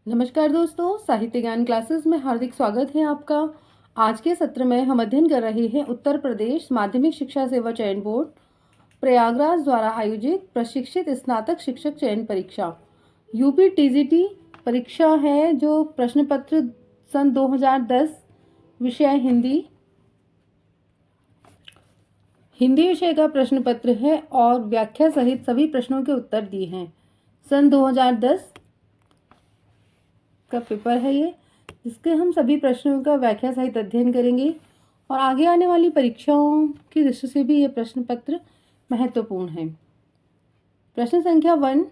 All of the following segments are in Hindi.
नमस्कार दोस्तों, साहित्य ज्ञान क्लासेस में हार्दिक स्वागत है आपका। आज के सत्र में हम अध्ययन कर रहे हैं उत्तर प्रदेश माध्यमिक शिक्षा सेवा चयन बोर्ड प्रयागराज द्वारा आयोजित प्रशिक्षित स्नातक शिक्षक चयन परीक्षा यूपी टीजीटी परीक्षा है, जो प्रश्न पत्र सन 2010 विषय हिंदी विषय का प्रश्न पत्र है और व्याख्या सहित सभी प्रश्नों के उत्तर दिए हैं। सन 2010 का पेपर है ये, जिसके हम सभी प्रश्नों का व्याख्या सहित अध्ययन करेंगे और आगे आने वाली परीक्षाओं की दृष्टि से भी ये प्रश्न पत्र महत्वपूर्ण है। प्रश्न संख्या 1,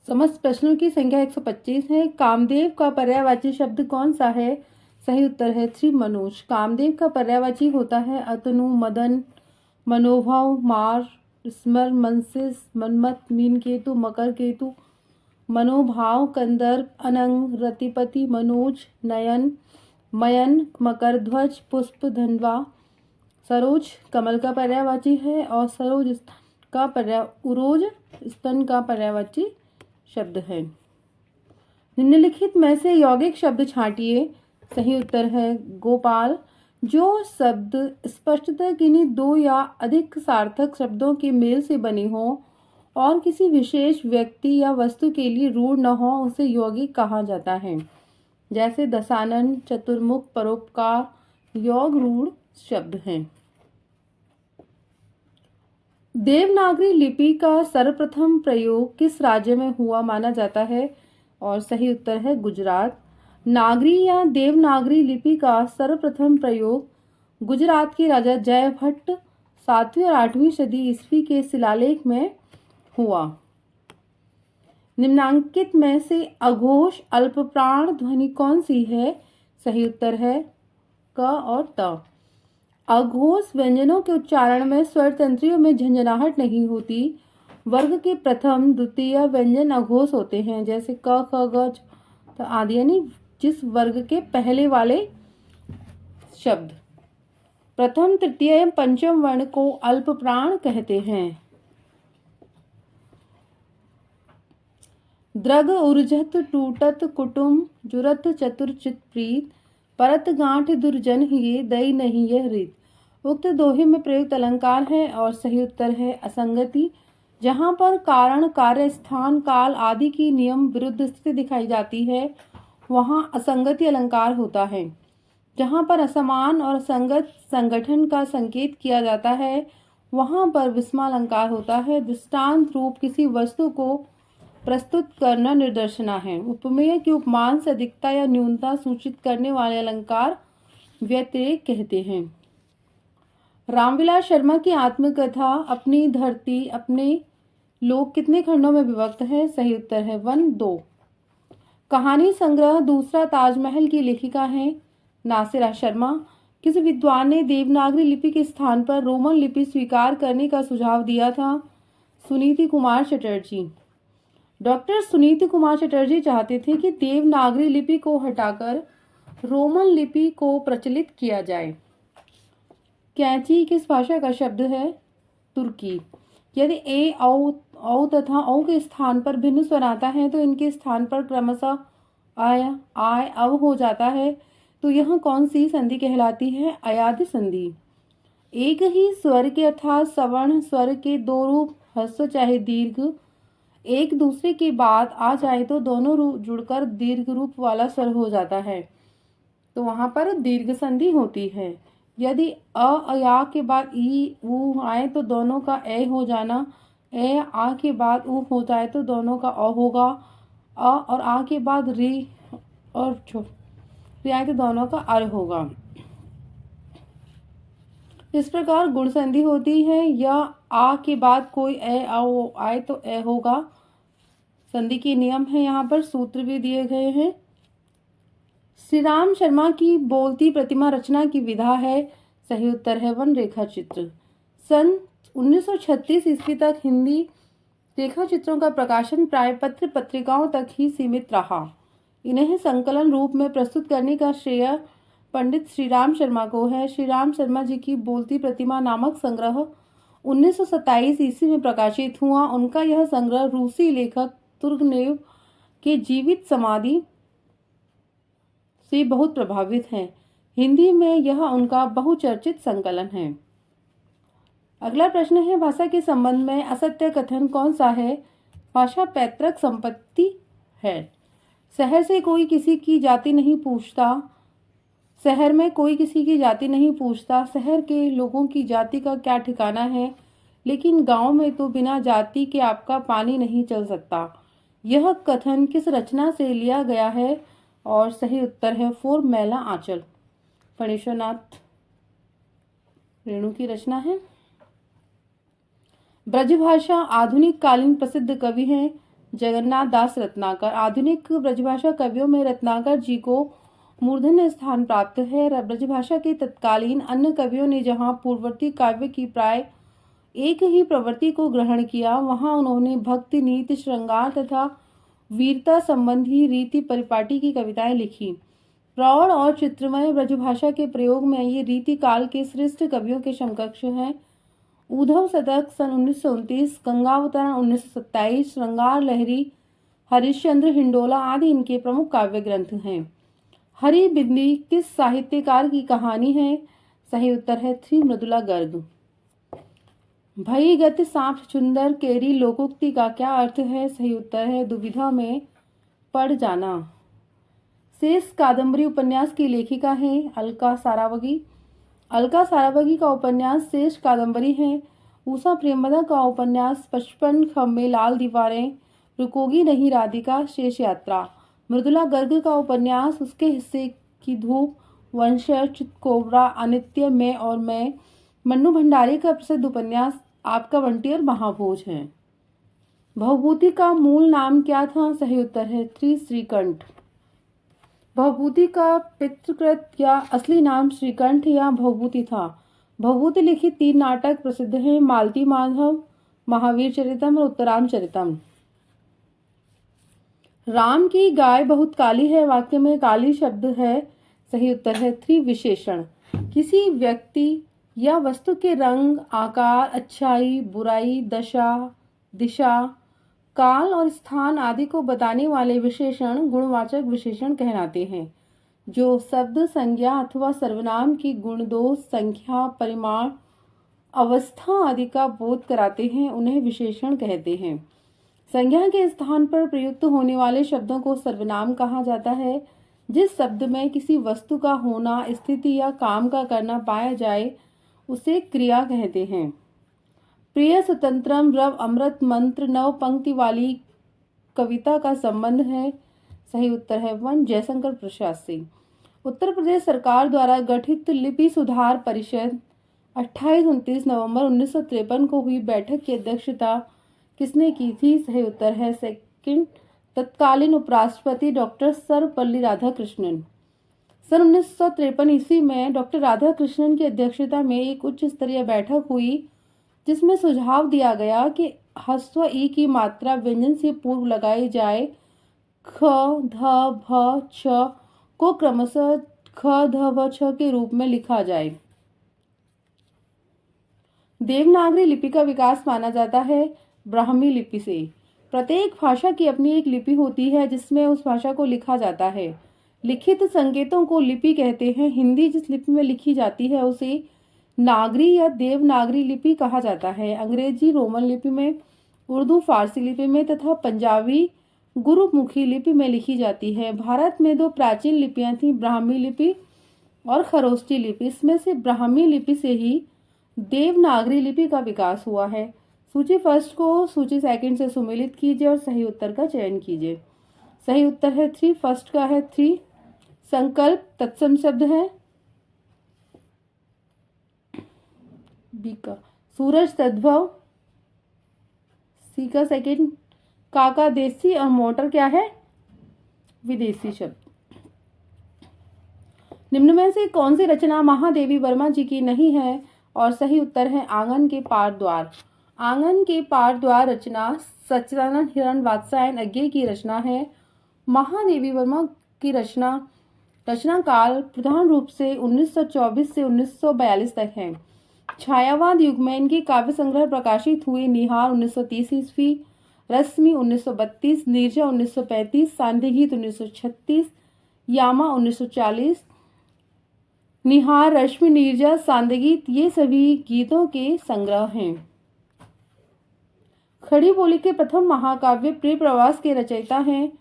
समस्त प्रश्नों की संख्या 125 है। कामदेव का पर्यायवाची शब्द कौन सा है? सही उत्तर है श्री मनोज। कामदेव का पर्यायवाची होता है अतनु, मदन, मनोभाव, मार, स्मर, मनसिस, मनमत, मीन केतु, मकर केतु, मनोभाव, कंदर्प, अनंग, रतिपति, मनोज, नयन, मयन, मकर ध्वज, पुष्प, धनवा, सरोज कमल का पर्यायवाची है और सरोज उरोज स्तन का पर्यायवाची शब्द है। निम्नलिखित में से यौगिक शब्द छांटिए। सही उत्तर है गोपाल। जो शब्द स्पष्टतः किन्हीं दो या अधिक सार्थक शब्दों के मेल से बने हों और किसी विशेष व्यक्ति या वस्तु के लिए रूढ़ न हो, उसे यौगिक कहा जाता है। जैसे दशानन, चतुर्मुख, परोपकार योग रूढ़ शब्द हैं। देवनागरी लिपि का सर्वप्रथम प्रयोग किस राज्य में हुआ माना जाता है? और सही उत्तर है गुजरात। नागरी या देवनागरी लिपि का सर्वप्रथम प्रयोग गुजरात के राजा जयभट्ट 7वीं और 8वीं सदी ईस्वी के शिलालेख में हुआ। निम्नांकित में से अघोष अल्पप्राण ध्वनि कौन सी है? सही उत्तर है क और त। अघोष व्यंजनों के उच्चारण में स्वर तंत्रियों में झंझनाहट नहीं होती। वर्ग के प्रथम द्वितीय व्यंजन अघोष होते हैं, जैसे क, ख, ग, च आदि, यानी जिस वर्ग के पहले वाले शब्द। प्रथम, तृतीय एवं पंचम वर्ण को अल्पप्राण कहते हैं। द्रग, उर्जत, टूटत, कुटुम, जुरत, चतुर, चित, प्रीत, परत, गांठ, दुर्जन, ये दई नहीं यह रीत। उक्त दोहे में प्रयुक्त अलंकार है और सही उत्तर है असंगति। जहाँ पर कारण, कार्य, स्थान, काल आदि की नियम विरुद्ध स्थिति दिखाई जाती है, वहाँ असंगति अलंकार होता है। जहाँ पर असमान और असंगत संगठन का संकेत किया जाता है, वहाँ पर विस्मा अलंकार होता है। दृष्टांत रूप किसी वस्तु को प्रस्तुत करना निदर्शना है। उपमेय की उपमान से अधिकता या न्यूनता सूचित करने वाले अलंकार व्यतिरेक कहते हैं। रामविलास शर्मा की आत्मकथा अपनी धरती अपने लोग कितने खंडों में विभक्त है? सही उत्तर है 1, 2। कहानी संग्रह दूसरा ताजमहल की लेखिका है नासिरा शर्मा। किस विद्वान ने देवनागरी लिपि के स्थान पर रोमन लिपि स्वीकार करने का सुझाव दिया था? सुनीति कुमार चटर्जी। डॉक्टर सुनीति कुमार चटर्जी चाहते थे कि देवनागरी लिपि को हटाकर रोमन लिपि को प्रचलित किया जाए। कैंची किस भाषा का शब्द है? तुर्की। यदि ए, औ तथा औ के स्थान पर भिन्न स्वर आता है तो इनके स्थान पर क्रमशः आय, आय, अव हो जाता है, तो यह कौन सी संधि कहलाती है? अयादि संधि। एक ही स्वर के अर्थात सवर्ण स्वर के दो रूप ह्रस्व चाहे दीर्घ एक दूसरे के बाद आ जाए तो दोनों रूप जुड़कर दीर्घ रूप वाला स्वर हो जाता है, तो वहां पर दीर्घ संधि होती है। यदि अ या के बाद ई ऊ आए तो दोनों का ए हो जाना, ए आ के बाद ऊ हो जाए तो दोनों का अ होगा, अ और आ के बाद री और री आए तो दोनों का अर होगा। इस प्रकार गुण संधि होती है, या आ के बाद कोई ए आए तो ए होगा। संधि के नियम है, यहाँ पर सूत्र भी दिए गए हैं। श्री राम शर्मा की बोलती प्रतिमा रचना की विधा है। सही उत्तर है 1, रेखा चित्र। सन 1936 ईस्वी तक हिंदी रेखा चित्रों का प्रकाशन प्राय पत्र पत्रिकाओं तक ही सीमित रहा। इन्हें संकलन रूप में प्रस्तुत करने का श्रेय पंडित श्री राम शर्मा को है। श्री राम शर्मा जी की बोलती प्रतिमा नामक संग्रह 1927 ईस्वी में प्रकाशित हुआ। उनका यह संग्रह रूसी लेखक तुर्गनेव के जीवित समाधि से बहुत प्रभावित है। हिंदी में यह उनका बहुचर्चित संकलन है। अगला प्रश्न है, भाषा के संबंध में असत्य कथन कौन सा है? भाषा पैतृक संपत्ति है। शहर से कोई किसी की जाति नहीं पूछता। शहर में कोई किसी की जाति नहीं पूछता। शहर के लोगों की जाति का क्या ठिकाना है, लेकिन गांव में तो बिना जाति के आपका पानी नहीं चल सकता। यह कथन किस रचना से लिया गया है? और सही उत्तर है फोर मैला आंचल, फणीश्वरनाथ रेणु की रचना है। ब्रजभाषा आधुनिक कालीन प्रसिद्ध कवि हैं जगन्नाथ दास रत्नाकर। आधुनिक ब्रजभाषा कवियों में रत्नाकर जी को मूर्धन्य स्थान प्राप्त है। ब्रजभाषा के तत्कालीन अन्य कवियों ने जहाँ पूर्ववर्ती काव्य की प्राय एक ही प्रवृत्ति को ग्रहण किया, वहाँ उन्होंने भक्ति, नीति, श्रृंगार तथा वीरता संबंधी रीति परिपाटी की कविताएं लिखी। प्रौढ़ और चित्रमय ब्रजभाषा के प्रयोग में ये रीति काल के श्रेष्ठ कवियों के समकक्ष हैं। उद्धव शतक सन 1929, गंगावतरण 1927, श्रृंगार लहरी, हरिश्चंद्र हिंडोला आदि इनके प्रमुख काव्य ग्रंथ हैं। हरि बिंदी किस साहित्यकार की कहानी है? सही उत्तर है थ्री मृदुला गर्ग। भई गति सांप चुंदर केरी लोकोक्ति का क्या अर्थ है? सही उत्तर है दुविधा में पड़ जाना। शेष कादम्बरी उपन्यास की लेखिका है अलका सारावगी। अलका सारावगी का उपन्यास शेष कादम्बरी है। उषा प्रेमदा का उपन्यास 55 खम्बे लाल दीवारें, रुकोगी नहीं राधिका, शेष यात्रा। मृदुला गर्ग का उपन्यास उसके हिस्से की धूप, वंशज, चितकोबरा, अनित्य, मैं और मैं। मन्नू भंडारी का प्रसिद्ध उपन्यास आपका बंटी और महाभोज है। भवभूति का मूल नाम क्या था? सही उत्तर है श्रीकंठ। भवभूति का पितृकृत या असली नाम श्रीकंठ या भवभूति था। भवभूति लिखित 3 नाटक प्रसिद्ध हैं, मालती माधव, महावीर चरितम और उत्तराम चरितम। राम की गाय बहुत काली है, वाक्य में काली शब्द है। सही उत्तर है थ्री विशेषण। किसी व्यक्ति या वस्तु के रंग, आकार, अच्छाई, बुराई, दशा, दिशा, काल और स्थान आदि को बताने वाले विशेषण गुणवाचक विशेषण कहलाते हैं। जो शब्द, संज्ञा अथवा सर्वनाम की गुण, दोष, संख्या, परिमाण, अवस्था आदि का बोध कराते हैं, उन्हें विशेषण कहते हैं। संज्ञा के स्थान पर प्रयुक्त होने वाले शब्दों को सर्वनाम कहा जाता है। जिस शब्द में किसी वस्तु का होना, स्थिति या काम का करना पाया जाए उसे क्रिया कहते हैं। प्रिय, स्वतंत्रम, रव, अमृत, मंत्र, नव पंक्ति वाली कविता का संबंध है। सही उत्तर है 1 जयशंकर प्रसाद से। उत्तर प्रदेश सरकार द्वारा गठित लिपि सुधार परिषद 28-29 नवंबर 1953 को हुई बैठक की अध्यक्षता किसने की थी? सही उत्तर है सेकंड तत्कालीन उपराष्ट्रपति डॉक्टर सर्वपल्ली राधाकृष्णन। सन 1953 ईस्वी में डॉक्टर राधाकृष्णन की अध्यक्षता में एक उच्च स्तरीय बैठक हुई, जिसमें सुझाव दिया गया कि ह्रस्व ई की मात्रा व्यंजन से पूर्व लगाई जाए। ख, ध, भ, छ को क्रमशः ख, ध, भ, छ के रूप में लिखा जाए। देवनागरी लिपि का विकास माना जाता है ब्राह्मी लिपि से। प्रत्येक भाषा की अपनी एक लिपि होती है जिसमें उस भाषा को लिखा जाता है। लिखित संकेतों को लिपि कहते हैं। हिंदी जिस लिपि में लिखी जाती है उसे नागरी या देवनागरी लिपि कहा जाता है। अंग्रेजी रोमन लिपि में, उर्दू फारसी लिपि में तथा पंजाबी गुरुमुखी लिपि में लिखी जाती है। भारत में 2 प्राचीन लिपियां थीं, ब्राह्मी लिपि और खरोष्ठी लिपि। इसमें से ब्राह्मी लिपि से ही देवनागरी लिपि का विकास हुआ है। सूची फर्स्ट को सूची सेकंड से सुमेलित कीजिए और सही उत्तर का चयन कीजिए। सही उत्तर है 3, फर्स्ट का है 3। संकल्प तत्सम शब्द है। बी का सूरज तद्भव। सी का सेकंड काका देसी और मोटर क्या है? विदेशी शब्द। निम्न में से कौन सी रचना महादेवी वर्मा जी की नहीं है? और सही उत्तर है आंगन के पार द्वार। आंगन के पार द्वार रचना सच्चिदानंद हिरण वात्स्यायन अज्ञे की रचना है। महादेवी वर्मा की रचना काल प्रधान रूप से 1924 से 1942 तक है। छायावाद युग में इनके काव्य संग्रह प्रकाशित हुए। निहार 1930 ईस्वी, रश्मि 1932, नीरजा 1935, सांध्यगीत 1936, यामा 1940। निहार, रश्मि, नीरजा, सांध्यगीत ये सभी गीतों के संग्रह हैं। खड़ी बोली के प्रथम महाकाव्य प्रिय प्रवास के रचयिता हैं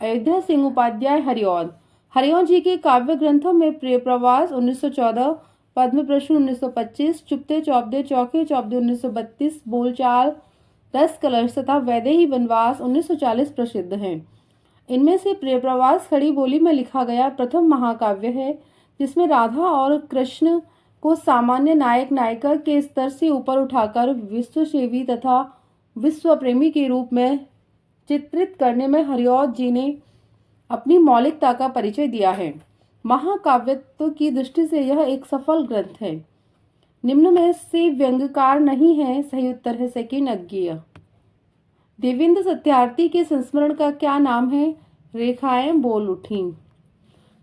अयोध्या सिंह उपाध्याय हरिऔध। हरिऔध जी के काव्य ग्रंथों में प्रिय प्रवास 1914, पद्म प्रश्न 1925, चुपते चौबदे चौके चौबदे 1932, बोलचाल, रस कलश तथा वैदेही वनवास 1940 प्रसिद्ध हैं। इनमें से प्रिय प्रवास खड़ी बोली में लिखा गया प्रथम महाकाव्य है, जिसमें राधा और कृष्ण को सामान्य नायक नायिका के स्तर से ऊपर उठाकर विश्वसेवी तथा विश्व प्रेमी के रूप में चित्रित करने में हरिऔध जी ने अपनी मौलिकता का परिचय दिया है। महाकाव्यत्व की दृष्टि से यह एक सफल ग्रंथ है। निम्न में से व्यंग्यकार नहीं है। सही उत्तर है सेकंड, अज्ञेय। देवेंद्र सत्यार्थी के संस्मरण का क्या नाम है? रेखाएं बोल उठी।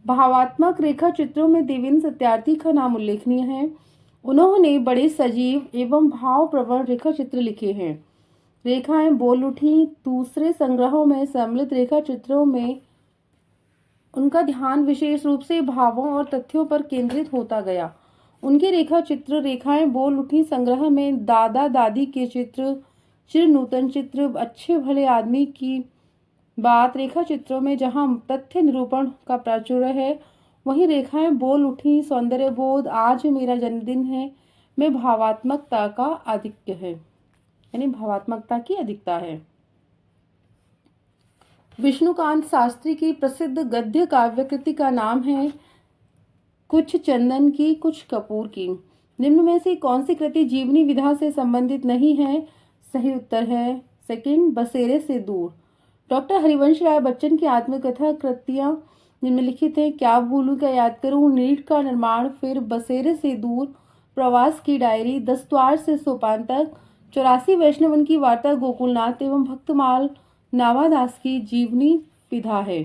भावात्मक रेखा चित्रों में देवेंद्र सत्यार्थी का नाम उल्लेखनीय है। उन्होंने बड़े सजीव एवं भावप्रवण रेखा चित्र लिखे हैं। रेखाएं बोल उठी दूसरे संग्रहों में सम्मिलित रेखा चित्रों में उनका ध्यान विशेष रूप से भावों और तथ्यों पर केंद्रित होता गया। उनके रेखा चित्र रेखाएं बोल उठी संग्रह में दादा दादी के चित्र, चिर नूतन चित्र, अच्छे भले आदमी की बात रेखा चित्रों में जहां तथ्य निरूपण का प्राचुर्य है, वहीं रेखाएं बोल उठी, सौंदर्य बोध, आज मेरा जन्मदिन है में भावात्मकता का आधिक्य है, यानी भावात्मकता की अधिकता है। विष्णुकांत शास्त्री की प्रसिद्ध गद्य काव्य कृति का नाम है कुछ चंदन की, कुछ कपूर की। निम्न में से कौन सी कृति जीवनी विधा से संबंधित नहीं है? सही उत्तर है सेकंड, बसेरे से दूर। डॉक्टर हरिवंश राय बच्चन की आत्मकथा कृतियां निम्नलिखित हैं। क्या भूलूं क्या याद करूं, नीट का निर्माण, फिर बसेरे से दूर, प्रवास की डायरी, 10 द्वार से सोपान तक, 84 वैष्णवन की वार्ता गोकुलनाथ एवं भक्तमाल नावादास की जीवनी विधा है।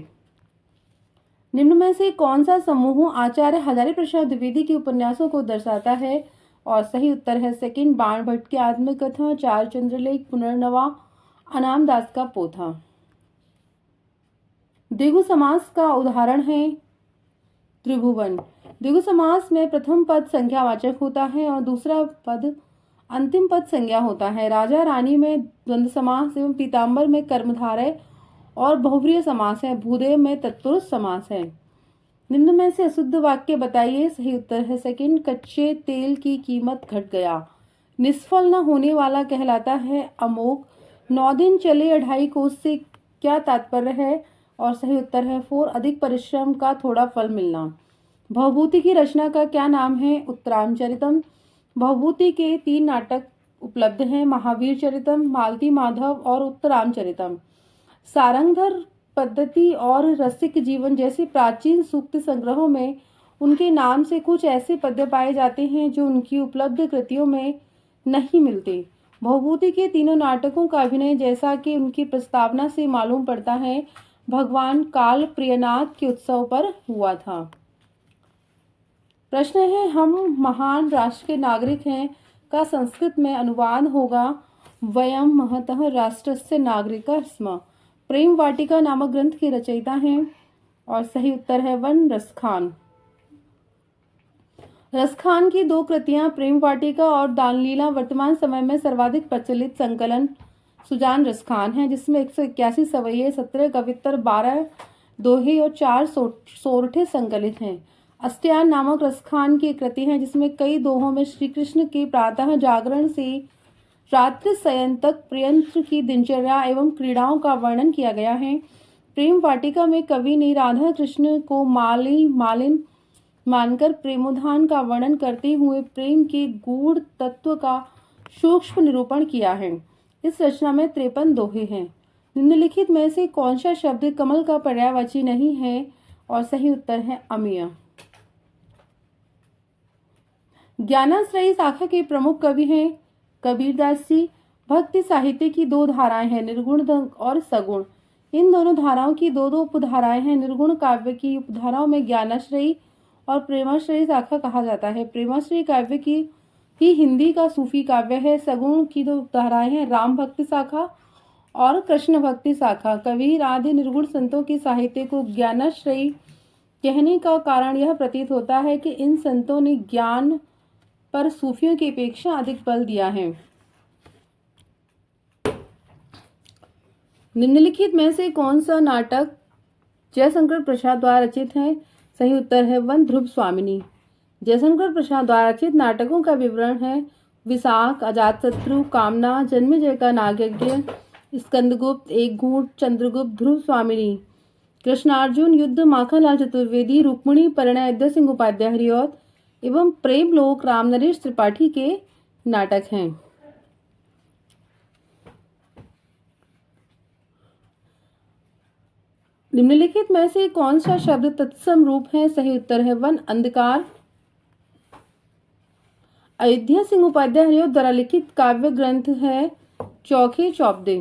निम्न में से कौन सा समूह आचार्य हजारी प्रसाद द्विवेदी के उपन्यासों को दर्शाता है? और सही उत्तर है सेकंड, बाण भट्ट की आत्मकथा, चार चंद्रलेख, पुनर्नवा, अनामदास का पोथा। द्विगु समास का उदाहरण है त्रिभुवन। द्विगु समास में प्रथम पद संख्यावाचक होता है और दूसरा पद अंतिम पद संज्ञा होता है। राजा रानी में द्वंद्व समास एवं पीताम्बर में कर्मधारय और बहुव्रीहि समास है। भूदेव में तत्पुरुष समास है। निम्न में से अशुद्ध वाक्य बताइए। सही उत्तर है सेकंड, कच्चे तेल की कीमत घट गया। निष्फल न होने वाला कहलाता है अमोघ। 9 दिन चले 2.5 कोस से क्या तात्पर्य है? और सही उत्तर है 4, अधिक परिश्रम का थोड़ा फल मिलना। भवभूति की रचना का क्या नाम है? उत्तरामचरितम। भवभूति के 3 नाटक उपलब्ध हैं, महावीर चरितम, मालती माधव और उत्तरामचरितम। सारंगधर पद्धति और रसिक जीवन जैसे प्राचीन सूक्त संग्रहों में उनके नाम से कुछ ऐसे पद्य पाए जाते हैं जो उनकी उपलब्ध कृतियों में नहीं मिलते। भवभूति के तीनों नाटकों का अभिनय, जैसा कि उनकी प्रस्तावना से मालूम पड़ता है, भगवान काल प्रियनाथ के उत्सव पर हुआ था। प्रश्न है, हम महान राष्ट्र के नागरिक हैं का संस्कृत में अनुवाद होगा वयम महतः राष्ट्रस्य नागरिका स्म। प्रेम वाटिका नामक ग्रंथ के रचयिता हैं और सही उत्तर है 1, रसखान। रसखान की 2 कृतियां प्रेम वाटिका और दानलीला वर्तमान समय में सर्वाधिक प्रचलित संकलन सुजान रसखान है, जिसमें 181 सवैये, 17 कवित्तर, 12 दोहे और 4 सोरठे संकलित हैं। अष्टयान नामक रसखान की कृति है, जिसमें कई दोहों में श्री कृष्ण के प्रातः जागरण से रात्रि शयन तक पर्यंत की दिनचर्या एवं क्रीड़ाओं का वर्णन किया गया है। प्रेम वाटिका में कवि ने राधा कृष्ण को मालिन मानकर प्रेमोद्धान का वर्णन करते हुए प्रेम के गूढ़ तत्व का सूक्ष्म निरूपण किया है। इस रचना में 53 दोहे हैं। निम्नलिखित में से कौन सा शब्द कमल का पर्यायवाची नहीं है? और सही उत्तर है अमीय। ज्ञानाश्रयी शाखा के प्रमुख कवि हैं कबीरदास जी। भक्ति साहित्य की 2 धाराएं हैं, निर्गुण और सगुण। इन दोनों धाराओं की 2 उपधाराएं हैं। निर्गुण काव्य की उपधाराओं में ज्ञानाश्रयी और प्रेमाश्रयी शाखा कहा जाता है। प्रेमाश्रयी काव्य की ही हिंदी का सूफी काव्य है। सगुण की दो धाराएं हैं, राम भक्ति शाखा और कृष्ण भक्ति शाखा। कबीर आदि निर्गुण संतों के साहित्य को ज्ञानाश्रयी कहने का कारण यह प्रतीत होता है कि इन संतों ने ज्ञान पर सूफियों की अपेक्षा अधिक बल दिया है। निम्नलिखित में से कौन सा नाटक जयशंकर प्रसाद द्वारा रचित है? सही उत्तर है 1 ध्रुव स्वामिनी। जयशंकर प्रसाद द्वारा रचित नाटकों का विवरण है विशाख, अजातशत्रु, कामना, जन्मेजय का नागयज्ञ, स्कंदगुप्त, एक घूंट, चंद्रगुप्त, ध्रुव स्वामिनी, कृष्णार्जुन युद्ध, माखनलाल चतुर्वेदी, रुक्मिणी परिणय अयोध्या सिंह उपाध्याय हरिऔध एवं प्रेम लोक राम नरेश त्रिपाठी के नाटक हैं। निम्नलिखित में से कौन सा शब्द तत्सम रूप है? सही उत्तर है 1 अंधकार। अयोध्या सिंह उपाध्याय हरिऔध द्वारा लिखित काव्य ग्रंथ है चौखे चौपदे।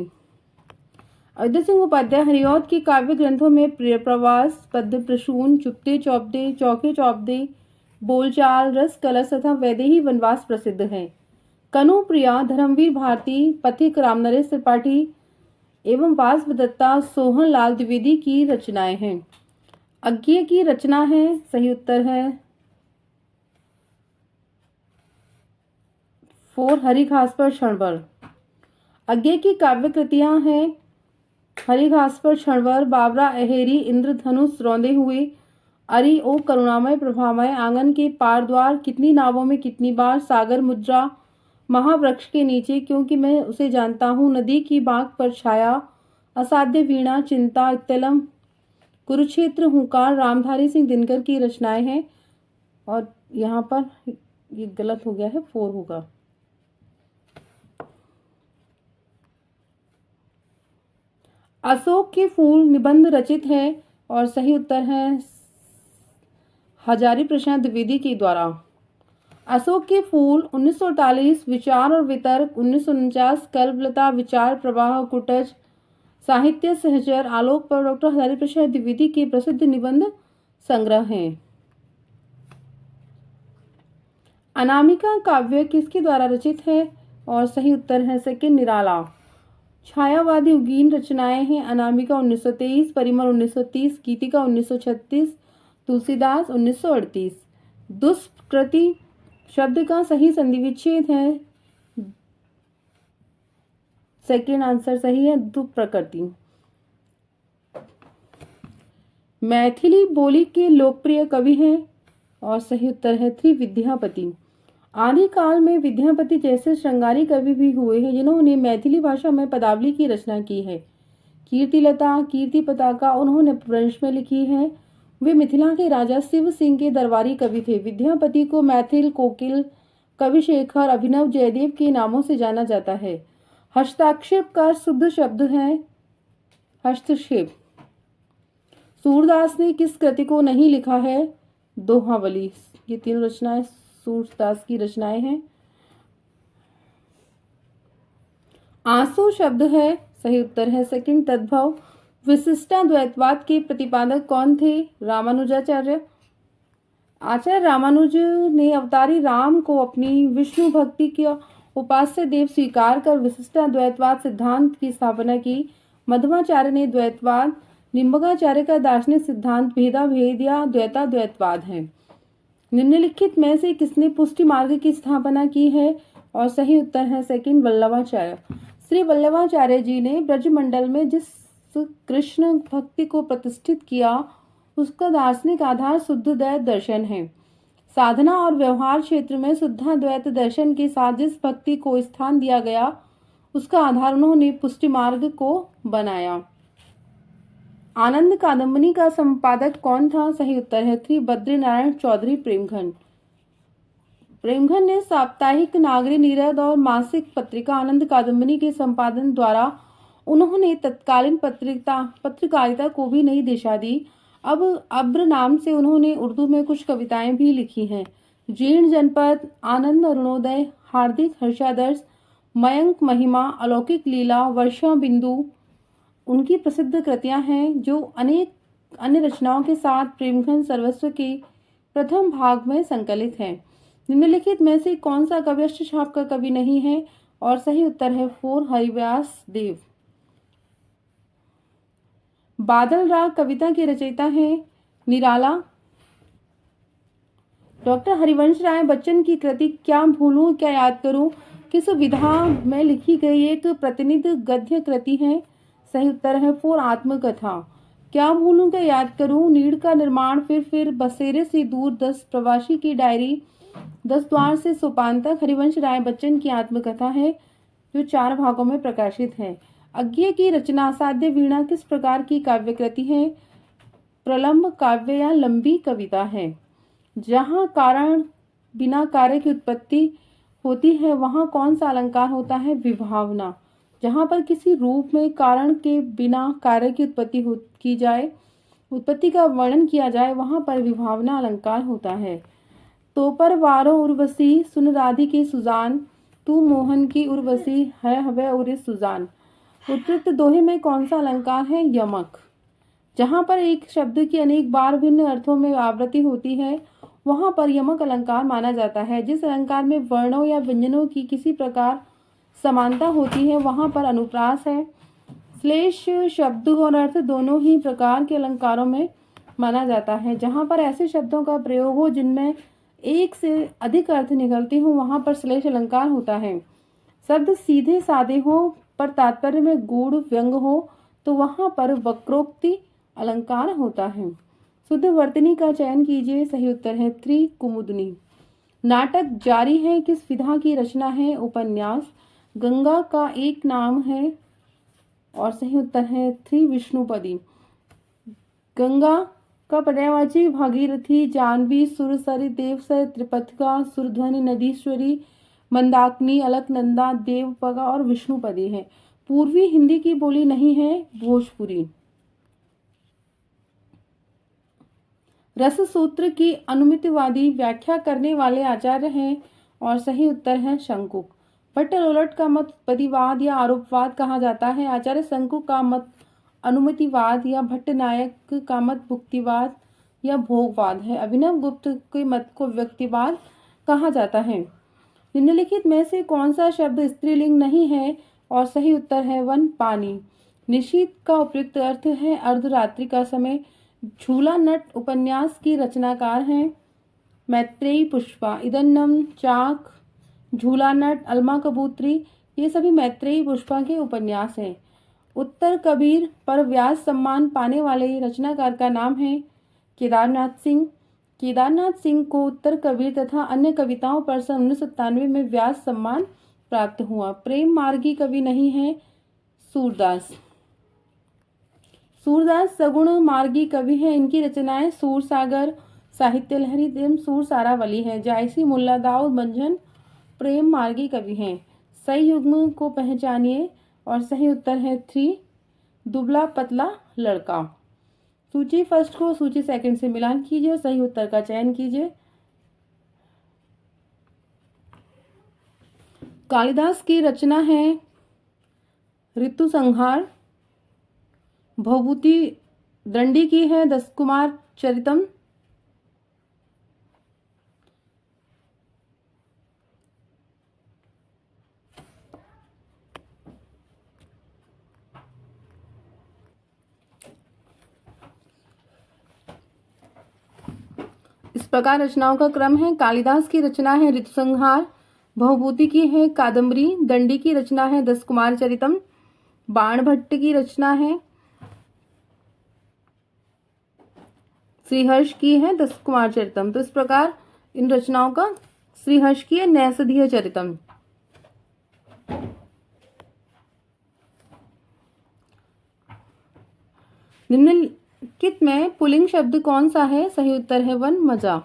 अयोध्या सिंह उपाध्याय हरिऔध के काव्य ग्रंथों में प्रवास, पद्य प्रसून, चुपते चौपदे, चौखे चौपदे, बोलचाल, रस कलश तथा वैदेही वनवास प्रसिद्ध है। कनु प्रिया, धर्मवीर भारती, पथिक रामनरेश त्रिपाठी एवं वासवदत्ता, सोहन लाल द्विवेदी की रचनाएं हैं। अज्ञेय की रचना है। सही उत्तर है 4 हरिघास पर क्षणभर। अज्ञेय की काव्य कृतियां हैं हरिघास पर क्षणभर, बाबरा अहेरी, इंद्रधनुष, रौंदे हुए, अरि ओ करुणामय प्रभामय, आंगन के पार द्वार, कितनी नावों में कितनी बार, सागर मुद्रा, महावृक्ष के नीचे, क्योंकि मैं उसे जानता हूँ, नदी की बांक पर छाया, असाध्य वीणा, चिंता, इत्तलम, कुरुक्षेत्र, हुंकार, रामधारी सिंह दिनकर की रचनाएं हैं। और यहाँ पर ये गलत हो गया है, 4 होगा। अशोक के फूल निबंध रचित है और सही उत्तर है हजारी प्रसाद द्विवेदी के द्वारा। अशोक के फूल 1948, विचार और वितर्क 1949, कल्पलता, विचार प्रवाह, कुटज, साहित्य सहचर, आलोक पर डॉक्टर हजारी प्रसाद द्विवेदी के प्रसिद्ध निबंध संग्रह हैं। अनामिका काव्य किसके द्वारा रचित है? और सही उत्तर है सेकंड निराला। छायावादी उगीन रचनाएं हैं अनामिका 1923, परिमल 1930, गीतिका 1936, तुलसीदास 1938। दुष्कृति शब्द का सही संधि विच्छेद है। सेकंड आंसर सही है, दुष्प्रकृति। मैथिली बोली के लोकप्रिय कवि हैं और सही उत्तर है 3 विद्यापति। आदिकाल में विद्यापति जैसे श्रृंगारी कवि भी हुए हैं जिन्होंने मैथिली भाषा में पदावली की रचना की है। कीर्तिलता, कीर्ति पताका उन्होंने अपभ्रंश में लिखी है। वे मिथिला के राजा शिव सिंह के दरबारी कवि थे। विद्यापति को मैथिल, कोकिल, कविशेखर, अभिनव, जयदेव के नामों से जाना जाता है। हस्ताक्षेप का शुद्ध शब्द है हस्तक्षेप। सूरदास ने किस कृति को नहीं लिखा है? दोहावली। ये तीनों रचनाएं सूरदास की रचनाएं हैं। आंसू शब्द है, सही उत्तर है सेकंड तद्भव। विशिष्टाद्वैतवाद के प्रतिपादक कौन थे? रामानुजाचार्य। आचार्य रामानुज ने अवतारी राम को अपनी विष्णु भक्ति के उपास्य देव स्वीकार कर विशिष्टाद्वैतवाद सिद्धांत की स्थापना की। मध्वाचार्य ने द्वैतवाद, निम्बकाचार्य का दार्शनिक सिद्धांत भेदाभेद या द्वैताद्वैतवाद है। निम्नलिखित में से किसने पुष्टि मार्ग की स्थापना की है? और सही उत्तर है सेकंड वल्लभाचार्य। श्री वल्लभाचार्य जी ने ब्रजमंडल में जिस कृष्ण भक्ति को प्रतिष्ठित किया उसका दार्शनिक आधार शुद्धद्वैत दर्शन है। साधना और व्यवहार क्षेत्र में शुद्धाद्वैत दर्शन के साथ जिस भक्ति को स्थान दिया गया उसका आधार उन्होंने पुष्टि मार्ग को बनाया। आनंद कादंबनी का संपादक कौन था? सही उत्तर है 3 बद्रीनारायण चौधरी प्रेमघन। प्रेमघन ने साप्ताहिक नागरी नीरद और मासिक पत्रिका आनंद कादंबनी के संपादन द्वारा उन्होंने तत्कालीन पत्रकारिता को भी नई दिशा दी। अब अब्र नाम से उन्होंने उर्दू में कुछ कविताएं भी लिखी हैं। जीर्ण जनपद, आनंद अरुणोदय, हार्दिक हर्षादर्श, मयंक महिमा, अलौकिक लीला, वर्षा बिंदु उनकी प्रसिद्ध कृतियां हैं जो अनेक अन्य रचनाओं के साथ प्रेमघन सर्वस्व के प्रथम भाग में संकलित हैं। निम्नलिखित में से कौन सा कवि अष्टछाप का कवि नहीं है? और सही उत्तर है 4 हरिव्यास देव। बादल राग कविता के रचयिता हैं निराला। डॉक्टर हरिवंश राय बच्चन की कृति क्या भूलूं क्या याद करूं किस विधा में लिखी गई एक प्रतिनिधि गद्य कृति है? सही उत्तर है 4 आत्मकथा। क्या भूलूं क्या याद करूं, नीड़ का निर्माण, फिर बसेरे से दूर, 10 प्रवासी की डायरी, 10 द्वार से सोपान तक हरिवंश राय बच्चन की आत्मकथा है जो 4 भागों में प्रकाशित है। अज्ञे की रचना साध्य वीणा किस प्रकार की काव्य कृति है? प्रलंब काव्य या लंबी कविता है। जहाँ कारण बिना कार्य की उत्पत्ति होती है वहाँ कौन सा अलंकार होता है? विभावना। जहाँ पर किसी रूप में कारण के बिना कार्य की उत्पत्ति का वर्णन किया जाए वहाँ पर विभावना अलंकार होता है। तो पर वारो उर्वशी सुन राधि की सुजान, तू मोहन की उर्वशी है हवे उरे सुजान। उपयुक्त दोहे में कौन सा अलंकार है? यमक। जहाँ पर एक शब्द की अनेक बार भिन्न अर्थों में आवृत्ति होती है वहाँ पर यमक अलंकार माना जाता है। जिस अलंकार में वर्णों या व्यंजनों की किसी प्रकार समानता होती है वहाँ पर अनुप्रास है। श्लेष शब्द और अर्थ दोनों ही प्रकार के अलंकारों में माना जाता है। जहाँ पर ऐसे शब्दों का प्रयोग हो जिनमें एक से अधिक अर्थ निकलते हो वहाँ पर श्लेष अलंकार होता है। शब्द सीधे साधे हो पर तात्पर्य में गूढ़ व्यंग हो तो वहाँ पर वक्रोक्ति अलंकार होता है। शुद्ध वर्तनी का चयन कीजिए। सही उत्तर है 3 कुमुदनी। नाटक जारी है किस विधा की रचना है? उपन्यास। गंगा का एक नाम है और सही उत्तर है 3 विष्णुपदी। गंगा का पर्यायवाची भागीरथी, जानवी, सुरसरी, देवसर, त्रिपथिका, सुरध्वनि, नदीश्वरी, मंदाकिनी, अलकनंदा, देवपगा और विष्णुपदी है। पूर्वी हिंदी की बोली नहीं है भोजपुरी। रस सूत्र की अनुमितिवादी व्याख्या करने वाले आचार्य हैं और सही उत्तर है शंकुक। भट्टलोलट का मत पदिवाद या आरोपवाद कहा जाता है। आचार्य शंकुक का मत अनुमितिवाद या भट्टनायक का मत भुक्तिवाद या भोगवाद है। अभिनव गुप्त के मत को व्यक्तिवाद कहा जाता है। निम्नलिखित में से कौन सा शब्द स्त्रीलिंग नहीं है? और सही उत्तर है 1 पानी। निशीथ का उपयुक्त अर्थ है अर्धरात्रि का समय। झूला नट उपन्यास की रचनाकार हैं मैत्रेयी पुष्पा। इदन्नम, चाक, झूला नट, अलमा कबूतरी ये सभी मैत्रेयी पुष्पा के उपन्यास हैं। उत्तर कबीर पर व्यास सम्मान पाने वाले रचनाकार का नाम है केदारनाथ सिंह। केदारनाथ सिंह को उत्तर कबीर तथा अन्य कविताओं पर सन 1997 में व्यास सम्मान प्राप्त हुआ। प्रेम मार्गी कवि नहीं है सूरदास। सूरदास सगुण मार्गी कवि हैं। इनकी रचनाएं सूरसागर, साहित्य लहरी एवं सूरसारावली है। जायसी, मुल्ला दाऊद मंझन प्रेम मार्गी कवि हैं। सही युग्म को पहचानिए और सही उत्तर है 3 दुबला पतला लड़का। सूची फर्स्ट को सूची सेकंड से मिलान कीजिए और सही उत्तर का चयन कीजिए। कालिदास की रचना है ऋतु संहार। भवभूति दंडी की है 10 कुमार चरितम। इस प्रकार रचनाओं का क्रम है। कालिदास की रचना है ऋतु संहार, भवभूति की है कादम्बरी, दंडी की रचना है 10 कुमार चरितम, बाणभट्ट की रचना है श्रीहर्ष की है 10 कुमार चरितम। तो इस प्रकार इन रचनाओं का श्रीहर्ष की है नैषधीय चरितम। निम्नलिखित में पुल्लिंग शब्द कौन सा है? सही उत्तर है 1 मजा।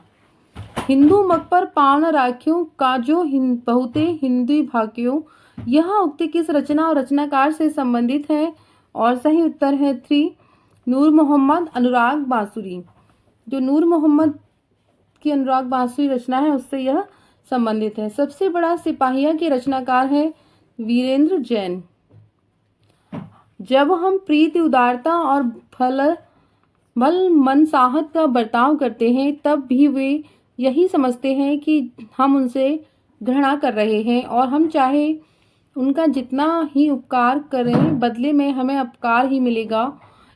हिंदू मग पर पाव न राख्यो काजो बहुते हिंदी भाग्यो। यह उक्ति किस रचना और रचनाकार से संबंधित है? और सही उत्तर है 3 नूर मोहम्मद अनुराग बांसुरी। जो नूर मोहम्मद की अनुराग बांसुरी रचना है उससे यह संबंधित है। सबसे बड़ा सिपाहिया के रचनाकार है वीरेंद्र जैन। जब हम प्रीति, उदारता और भल मनसाहत का बर्ताव करते हैं तब भी वे यही समझते हैं कि हम उनसे घृणा कर रहे हैं और हम चाहे उनका जितना ही उपकार करें बदले में हमें अपकार ही मिलेगा।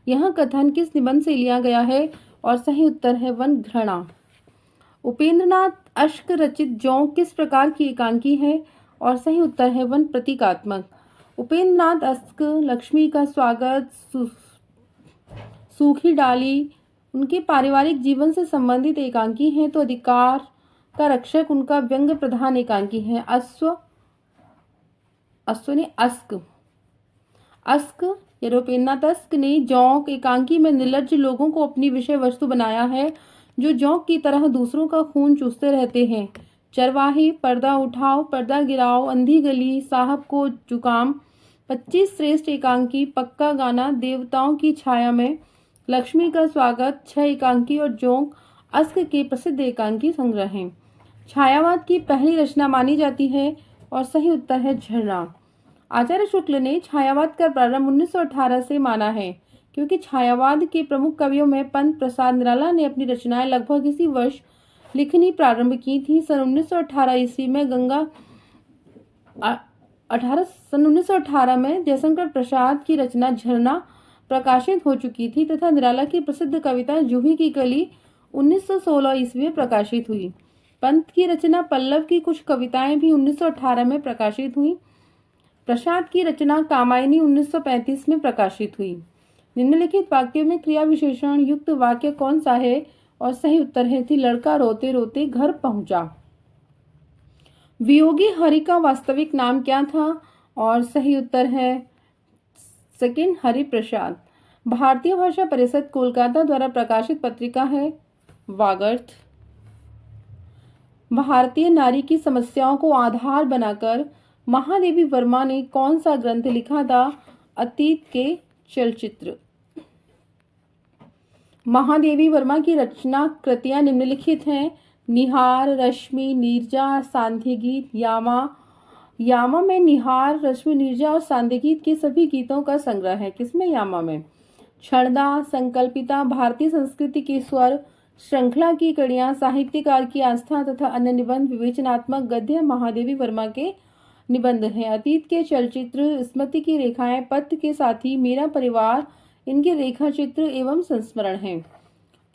यह कथन किस निबंध से लिया गया है? और सही उत्तर है वन घृणा। उपेंद्रनाथ अश्क रचित जोंक किस प्रकार की एकांकी है? और सही उत्तर है वन प्रतीकात्मक। उपेंद्रनाथ अश्क लक्ष्मी का स्वागत, सूखी डाली उनके पारिवारिक जीवन से संबंधित एकांकी हैं, तो अधिकार का रक्षक उनका व्यंग्य प्रधान एकांकी है। अस्क या उपेंद्रनाथ अश्क ने जोंक एकांकी में निर्लज्ज लोगों को अपनी विषय वस्तु बनाया है, जो जोंक की तरह दूसरों का खून चूसते रहते हैं। चरवाही, पर्दा उठाओ, पर्दा गिराओ, अंधी गली, साहब को जुकाम, 25 श्रेष्ठ एकांकी, पक्का गाना, देवताओं की छाया में, लक्ष्मी का स्वागत, 6 एकांकी और जोंक अश्क के प्रसिद्ध एकांकी संग्रह हैं। छायावाद की पहली रचना मानी जाती है और सही उत्तर है झरना। आचार्य शुक्ल ने छायावाद का प्रारंभ 1918 से माना है, क्योंकि छायावाद के प्रमुख कवियों में पंत प्रसाद निराला ने अपनी रचनाएं लगभग इसी वर्ष लिखनी प्रारंभ की थी। सन 1918 ईस्वी में सन 1918 में जयशंकर प्रसाद की रचना झरना प्रकाशित हो चुकी थी तथा निराला की प्रसिद्ध कविता जूही की कली 1916 ईस्वी में प्रकाशित हुई। पंत की रचना पल्लव की कुछ कविताएं भी 1918 में प्रकाशित हुई। प्रसाद की रचना कामायनी 1935 में प्रकाशित हुई। निम्नलिखित वाक्यों में क्रिया विशेषण युक्त वाक्य कौन सा है? और सही उत्तर है थी लड़का रोते रोते घर पहुंचा। वियोगी हरि का वास्तविक नाम क्या था? और सही उत्तर है सेकंड हरि प्रसाद। भारतीय भाषा परिषद कोलकाता द्वारा प्रकाशित पत्रिका है वागर्थ। भारतीय नारी की समस्याओं को आधार बनाकर महादेवी वर्मा ने कौन सा ग्रंथ लिखा था? अतीत के चलचित्र। महादेवी वर्मा की रचना कृतियां निम्नलिखित हैं: निहार, रश्मि, नीरजा, सांध्य गीत, यामा। यामा में निहार, रश्मि, नीरजा और सांध्य गीत के सभी गीतों का संग्रह है। किसमें? यामा में। क्षणदा, संकल्पिता, भारतीय संस्कृति के स्वर, श्रृंखला की कड़ियां, साहित्यकार की आस्था तथा अन्य निबंध, विवेचनात्मक गद्य महादेवी वर्मा के निबंध हैं। अतीत के चलचित्र, स्मृति की रेखाएं, पथ के साथी, मेरा परिवार इनके रेखा चित्र एवं संस्मरण हैं।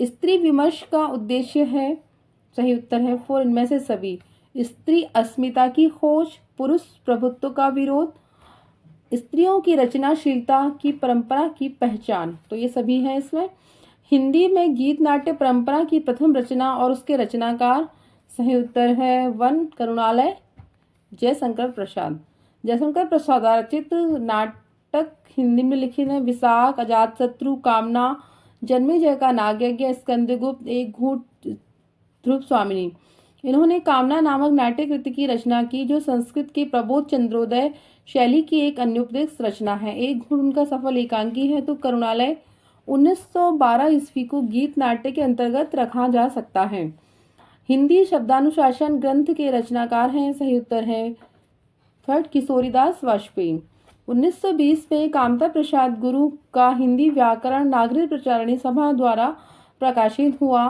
स्त्री विमर्श का उद्देश्य है, सही उत्तर है 4 इनमें से सभी। स्त्री अस्मिता की खोज, पुरुष प्रभुत्व का विरोध, स्त्रियों की रचनाशीलता की परंपरा की पहचान, तो ये सभी हैं इसमें। हिंदी में गीत नाट्य परंपरा की प्रथम रचना और उसके रचनाकार, सही उत्तर है 1 करुणालय जयशंकर प्रसाद। जयशंकर प्रसाद रचित नाटक हिंदी में लिखित हैं विशाख, अजातशत्रु, कामना, जन्मेजय का नागयज्ञ, स्कंदगुप्त, एक घूंट, ध्रुव स्वामिनी। इन्होंने कामना नामक नाट्य कृति की रचना की, जो संस्कृत के प्रबोध चंद्रोदय शैली की एक अन्योपदेश रचना है। एक घूंट उनका सफल एकांकी है, तो करुणालय 1912 ईस्वी को गीत नाट्य के अंतर्गत रखा जा सकता है। हिंदी शब्दानुशासन ग्रंथ के रचनाकार हैं, सही उत्तर है 3 किशोरीदास वाजपेयी। 1920 में कामता प्रसाद गुरु का हिंदी व्याकरण नागरिक प्रचारणी सभा द्वारा प्रकाशित हुआ।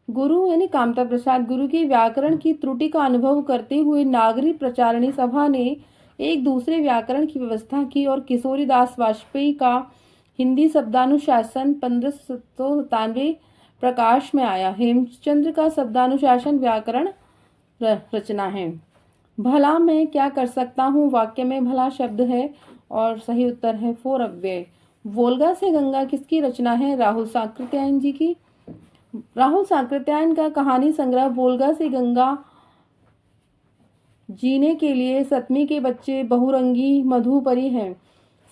गुरु यानी कामता प्रसाद गुरु के व्याकरण की त्रुटि का अनुभव करते हुए नागरिक प्रचारणी सभा ने एक दूसरे व्याकरण की व्यवस्था की और किशोरीदास वाजपेयी का हिंदी शब्दानुशासन 1597 प्रकाश में आया। हेमचंद्र का शब्दानुशासन व्याकरण रचना है। भला मैं क्या कर सकता हूँ, वाक्य में भला शब्द है और सही उत्तर है 4 अव्यय। वोल्गा से गंगा किसकी रचना है? राहुल साकृत्यायन जी की। राहुल साकृत्यायन का कहानी संग्रह वोल्गा से गंगा, जीने के लिए, सतमी के बच्चे, बहुरंगी, मधुपरी है।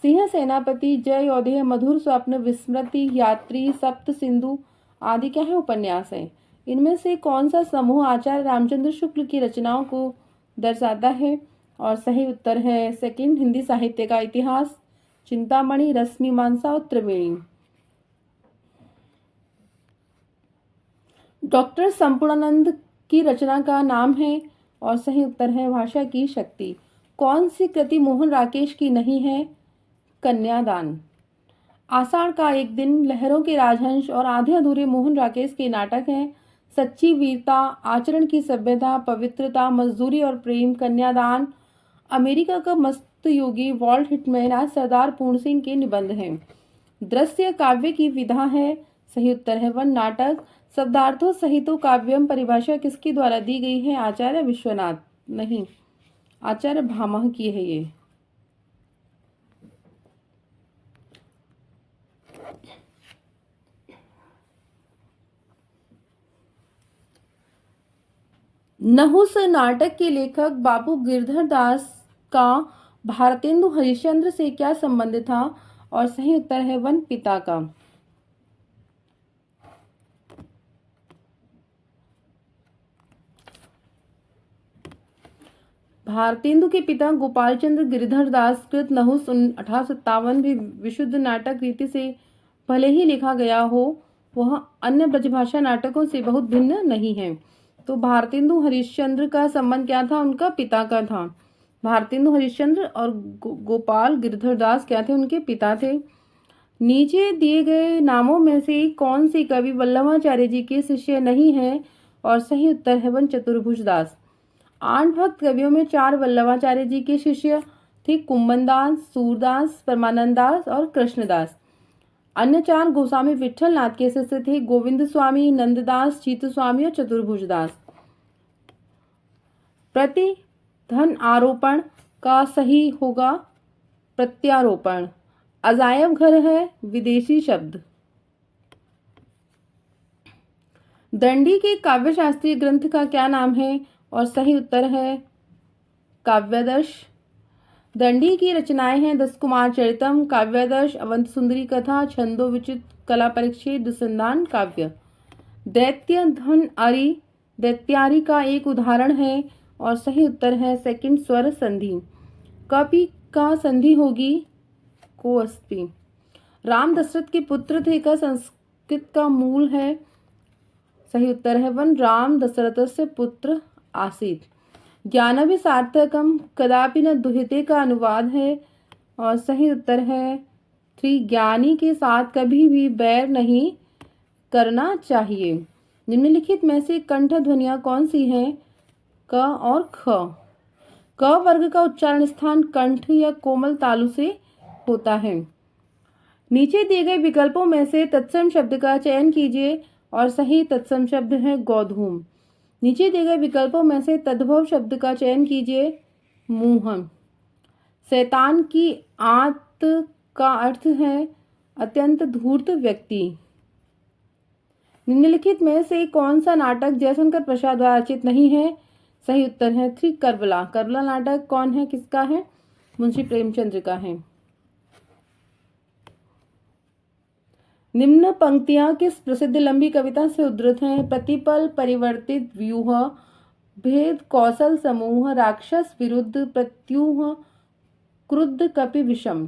सिंह सेनापति, जय योधेय, मधुर स्वप्न, विस्मृति, यात्री, सप्त सिंधु आदि क्या है? उपन्यास है। इनमें से कौन सा समूह आचार्य रामचंद्र शुक्ल की रचनाओं को दर्शाता है? और सही उत्तर है सेकंड हिंदी साहित्य का इतिहास, चिंतामणि, रसमीमांसा और त्रिवेणी। डॉक्टर संपूर्णानंद की रचना का नाम है और सही उत्तर है भाषा की शक्ति। कौन सी कृति मोहन राकेश की नहीं है? कन्यादान। आषाढ़ का एक दिन, लहरों के राजहंस और आधे अधूरे मोहन राकेश के नाटक हैं। सच्ची वीरता, आचरण की सभ्यता, पवित्रता, मजदूरी और प्रेम, कन्यादान, अमेरिका का मस्त योगी, वॉल्ट हिटमैन आज सरदार पूर्ण सिंह के निबंध हैं। दृश्य काव्य की विधा है। सही उत्तर है वन। नाटक शब्दार्थों सहितो काव्यम परिभाषा किसके द्वारा दी गई है? आचार्य विश्वनाथ, नहीं, आचार्य भामह की है ये। नहुस नाटक के लेखक बाबू गिरधर दास का भारतेंदु हरिश्चंद्र से क्या संबंध था? और सही उत्तर है वन, पिता का। भारतेंदु के पिता गोपाल चंद्र गिरधर दास कृत नहुस 1857 भी विशुद्ध नाटक रीति से भले ही लिखा गया हो, वह अन्य ब्रजभाषा नाटकों से बहुत भिन्न नहीं है। तो भारतेंदु हरिश्चंद्र का संबंध क्या था? उनका पिता का था। भारतेंदु हरिश्चंद्र और गोपाल गिरधर दास क्या थे? उनके पिता थे। नीचे दिए गए नामों में से कौन सी कवि वल्लभाचार्य जी के शिष्य नहीं है? और सही उत्तर है वन, चतुर्भुज दास। 8 भक्त कवियों में 4 वल्लभाचार्य जी के शिष्य थे, कुंभनदास, सूरदास, परमानंद दास और कृष्णदास। अन्य 4 गोस्वामी विठल नाथ के शिष्य थे, गोविंद स्वामी, नंददास, चीत स्वामी और चतुर्भुज दास। प्रति धन आरोपण का सही होगा प्रत्यारोपण। अजायब घर है विदेशी शब्द। दंडी के काव्यशास्त्रीय ग्रंथ का क्या नाम है? और सही उत्तर है काव्यदश। दंडी की रचनाएं हैं दस कुमार चरितम, काव्यदश, अवंत सुंदरी कथा, छंदो विचित, कला परिच्छेद, दुसंदान काव्य। दैत्य धन आरी दैत्यारी का एक उदाहरण है। और सही उत्तर है सेकंड, स्वर संधि। कपि का संधि होगी कोअस्पि। राम दशरथ के पुत्र थे का संस्कृत का मूल है। सही उत्तर है वन, राम दशरथ से पुत्र आसीत। ज्ञानभि सार्थकम कदापि न दुहिते का अनुवाद है। और सही उत्तर है 3, ज्ञानी के साथ कभी भी बैर नहीं करना चाहिए। निम्नलिखित में से कंठ ध्वनियां कौन सी हैं? क और ख। क वर्ग का उच्चारण स्थान कंठ या कोमल तालु से होता है। नीचे दिए गए विकल्पों में से तत्सम शब्द का चयन कीजिए। और सही तत्सम शब्द है गोधूम। नीचे दिए गए विकल्पों में से तद्भव शब्द का चयन कीजिए, मुंह। शैतान की आंत का अर्थ है अत्यंत धूर्त व्यक्ति। निम्नलिखित में से कौन सा नाटक जयशंकर प्रसाद द्वारा रचित नहीं है? सही उत्तर है 3, करबला। करबला नाटक कौन है, किसका है? मुंशी प्रेमचंद्र का है। निम्न पंक्तियां किस प्रसिद्ध लंबी कविता से उद्धृत हैं? प्रतिपल, परिवर्तित व्यूह, भेद कौशल समूह, राक्षस विरुद्ध, प्रत्यूह, क्रुद्ध कपि विषम।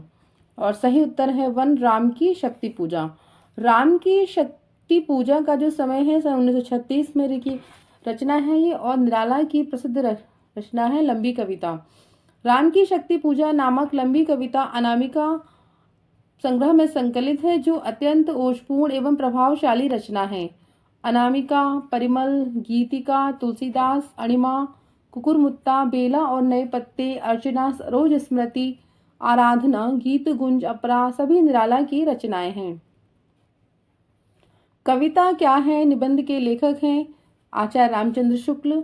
और सही उत्तर है वन, राम की शक्ति पूजा। राम की शक्ति पूजा का जो समय है सन 1936 में की रचना है ये, और निराला की प्रसिद्ध रचना है लंबी कविता। राम की शक्ति पूजा नामक लंबी कविता अनामिका संग्रह में संकलित है, जो अत्यंत ओजपूर्ण एवं प्रभावशाली रचना है। अनामिका, परिमल, गीतिका, तुलसीदास, अणिमा, कुकुरमुत्ता, बेला और नए पत्ते, अर्चना, सरोज स्मृति, आराधना, गीत गुंज, अपरा सभी निराला की रचनाएं हैं। कविता क्या है? निबंध के लेखक हैं आचार्य रामचंद्र शुक्ल।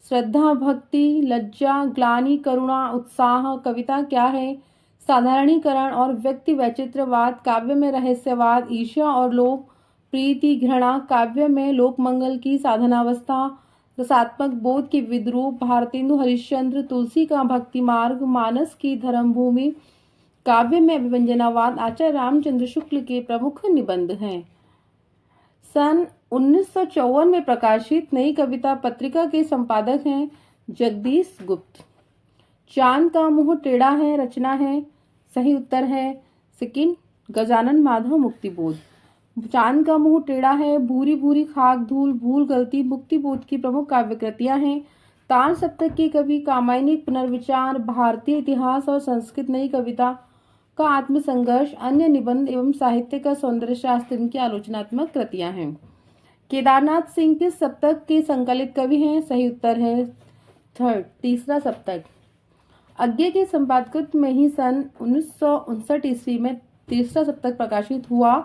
श्रद्धा, भक्ति, लज्जा, ग्लानि, करुणा, उत्साह। कविता क्या है? साधारणीकरण और व्यक्ति वैचित्रवाद। काव्य में रहस्यवाद, ईर्ष्या और लोभ, प्रीति, घृणा। काव्य में लोकमंगल की साधनावस्था, रसात्मक बोध की विद्रूप। भारतेंदु हरिश्चंद्र, तुलसी का भक्ति मार्ग, मानस की धर्मभूमि। काव्य में अभिव्यंजनावाद आचार्य रामचंद्र शुक्ल के प्रमुख निबंध हैं। सन 1954 में प्रकाशित नई कविता पत्रिका के संपादक हैं जगदीश गुप्त। चांद का मुंह टेढ़ा है रचना है। सही उत्तर है सेकंड, गजानन माधव मुक्तिबोध। चांद का मुंह टेढ़ा है, भूरी भूरी खाक धूल, भूल गलती, मुक्तिबोध की प्रमुख काव्य कृतियां हैं। तार सप्तक की कवि, कामायनी पुनर्विचार, भारतीय इतिहास और संस्कृत नई कविता का आत्मसंघर्ष, अन्य निबंध एवं साहित्य का सौंदर्य शास्त्र इनकी आलोचनात्मक कृतियां हैं। केदारनाथ सिंह किस सप्तक के संकलित कवि हैं? सही उत्तर है तीसरा सप्तक। अज्ञे के संपादकत्व में ही सन 1959 ईस्वी में तीसरा सप्तक प्रकाशित हुआ।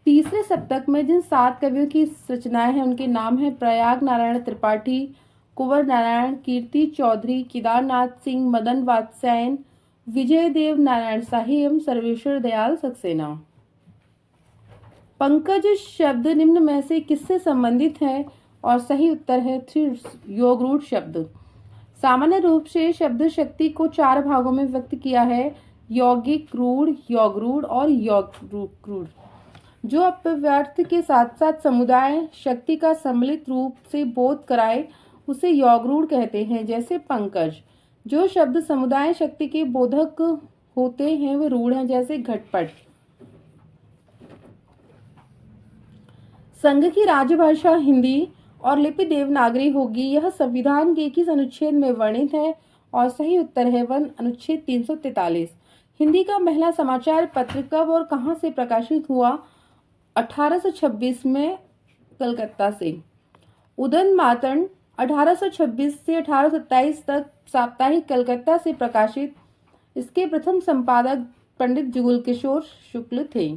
तीसरे सप्तक में जिन 7 कवियों की रचनाएं हैं उनके नाम हैं प्रयाग नारायण त्रिपाठी, कुंवर नारायण, कीर्ति चौधरी, केदारनाथ सिंह, मदन वात्स्यायन, विजय देव नारायण शाही एवं सर्वेश्वर दयाल सक्सेना। पंकज शब्द निम्न में से किससे संबंधित है? और सही उत्तर है योगरूढ़ शब्द। सामान्य रूप से शब्द शक्ति को 4 भागों में व्यक्त किया है, यौगिक, रूढ़, योगरूढ़ और योगरूढ़। जो अपव्यर्थ के साथ साथ समुदाय शक्ति का सम्मिलित रूप से बोध कराए उसे योगरूढ़ कहते हैं। जैसे पंकज। जो शब्द समुदाय शक्ति के बोधक होते हैं वे रूढ़ हैं। जैसे घटपट। संघ की राजभाषा हिंदी और लिपि देवनागरी होगी। यह संविधान के किस अनुच्छेद में वर्णित है? और सही उत्तर है अनुच्छेद 343। हिंदी का पहला समाचार पत्र कब और कहां से प्रकाशित हुआ? 1826 में कलकत्ता से। उदन मातन 1826 से 1827 तक साप्ताहिक कलकत्ता से प्रकाशित। इसके प्रथम संपादक पंडित जुगल किशोर शुक्ल थे।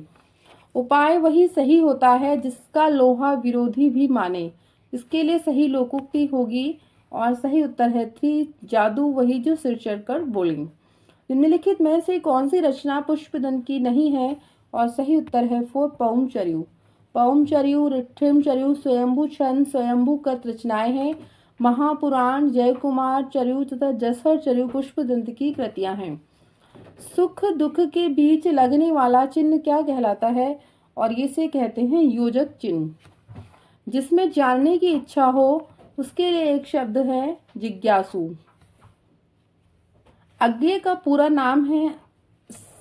उपाय वही सही होता है जिसका लोहा विरोधी भी माने। इसके लिए सही लोकोक्ति होगी और सही उत्तर है 3 जादू वही जो सिर चढ़कर बोले। निम्नलिखित में से कौन सी रचना पुष्पदंत की नहीं है? और सही उत्तर है 4 पौमचर्यु। पौमचर्यु, ऋठिमचर्यु, स्वयंभू छंद, स्वयंभू कृत रचनाएं हैं। महापुराण, जयकुमार चर्यु तथा जसहर चर्यु पुष्पदंत की कृतियां हैं। सुख दुख के बीच लगने वाला चिन्ह क्या कहलाता है? और इसे कहते हैं योजक चिन्ह। जिसमें जानने की इच्छा हो उसके लिए एक शब्द है जिज्ञासु। अज्ञेय का पूरा नाम है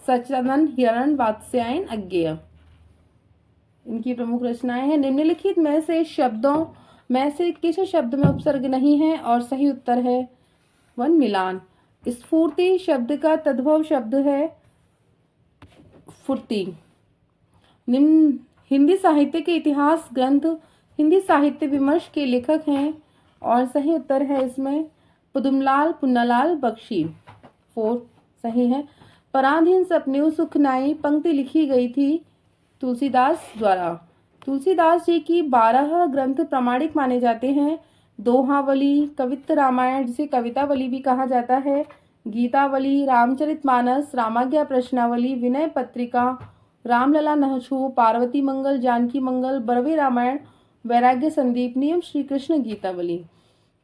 सच्चिदानंद हिरण वात्स्यायन अज्ञेय। इनकी प्रमुख रचनाएं हैं। निम्नलिखित में से शब्दों में से किस शब्द में उपसर्ग नहीं है? और सही उत्तर है मिलान। स्फूर्ति शब्द का तद्भव शब्द है फुर्ती। हिंदी साहित्य के इतिहास ग्रंथ हिंदी साहित्य विमर्श के लेखक हैं। और सही उत्तर है इसमें पदुमलाल पुन्नालाल बख्शी। 4 सही है। पराधीन सपनेऊ सुखनाई पंक्ति लिखी गई थी तुलसीदास द्वारा। तुलसीदास जी की 12 ग्रंथ प्रामाणिक माने जाते हैं। दोहावली, कवित्त रामायण जिसे कवितावली भी कहा जाता है, गीतावली, रामचरितमानस, रामाज्ञा प्रश्नावली, विनय पत्रिका, रामलला नहछु, पार्वती मंगल, जानकी मंगल, बरवे रामायण, वैराग्य संदीपनी एवं श्री कृष्ण गीतावली।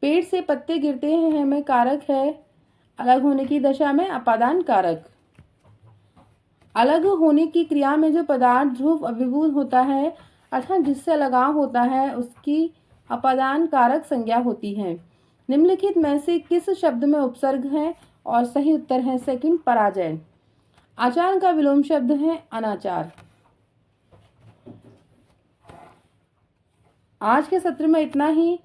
पेड़ से पत्ते गिरते हैं में कारक है अलग होने की दशा में अपादान कारक। अलग होने की क्रिया में जो पदार्थ ध्रुव अभिभूत होता है अर्थात जिससे लगाव होता है उसकी अपादान कारक संज्ञा होती है। निम्नलिखित में से किस शब्द में उपसर्ग है? और सही उत्तर है सेकंड पराजय। आचार का विलोम शब्द है अनाचार। आज के सत्र में इतना ही।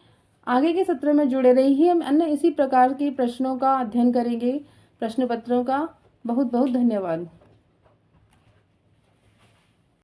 आगे के सत्र में जुड़े रहिए। हम अन्य इसी प्रकार के प्रश्नों का अध्ययन करेंगे, प्रश्न पत्रों का। बहुत बहुत धन्यवाद।